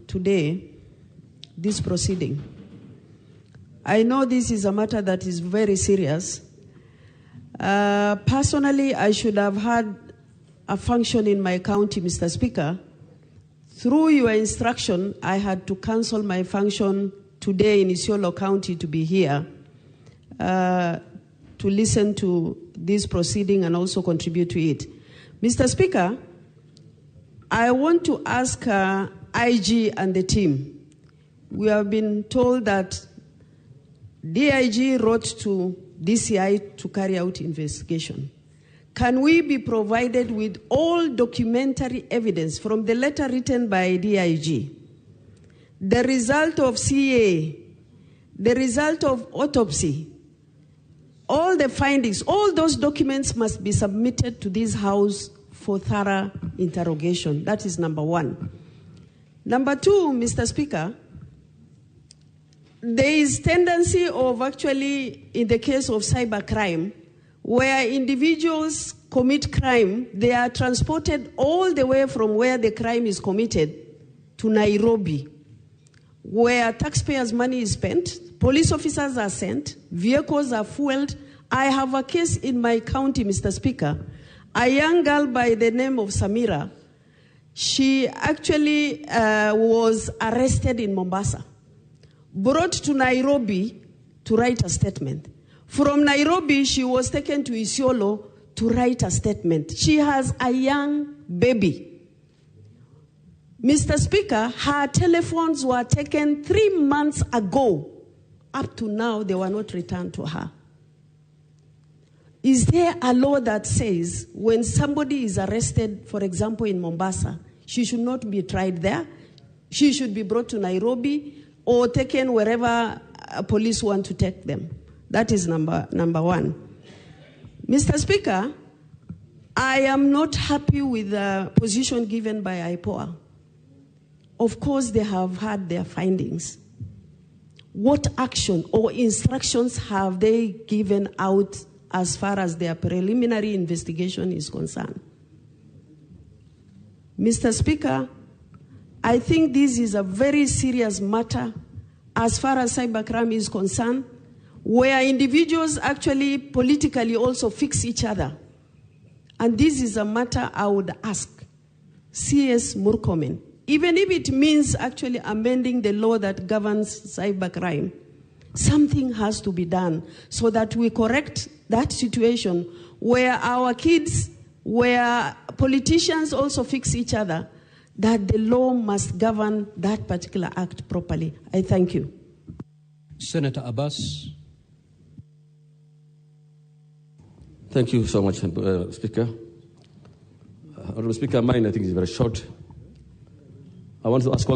Today, this proceeding. I know this is a matter that is very serious. Personally, I should have had a function in my county, Mr. Speaker. Through your instruction, I had to cancel my function today in Isiolo County to be here to listen to this proceeding and also contribute to it. Mr. Speaker, I want to ask IG and the team. We have been told that DIG wrote to DCI to carry out investigation. Can we be provided with all documentary evidence from the letter written by DIG, the result of CA, the result of autopsy, all the findings, all those documents must be submitted to this House for thorough interrogation. That is number one. Number two, Mr. Speaker, there is tendency of actually, in the case of cybercrime, where individuals commit crime, they are transported all the way from where the crime is committed to Nairobi, where taxpayers' money is spent, police officers are sent, vehicles are fueled. I have a case in my county, Mr. Speaker, a young girl by the name of Samira. She actually was arrested in Mombasa, brought to Nairobi to write a statement. From Nairobi, she was taken to Isiolo to write a statement. She has a young baby. Mr. Speaker, her telephones were taken 3 months ago. Up to now, they were not returned to her. Is there a law that says when somebody is arrested, for example, in Mombasa, she should not be tried there? She should be brought to Nairobi or taken wherever police want to take them. That is number one. Mr. Speaker, I am not happy with the position given by IPOA. Of course, they have had their findings. What action or instructions have they given out as far as their preliminary investigation is concerned? Mr. Speaker, I think this is a very serious matter as far as cybercrime is concerned, where individuals actually politically also fix each other. And this is a matter I would ask CS Murkomen, even if it means actually amending the law that governs cybercrime, something has to be done so that we correct that situation where our kids, where politicians also fix each other, that the law must govern that particular act properly. I thank you. Senator Abbas. Thank you so much, Speaker. Honourable Speaker, mine I think is very short. I want to ask one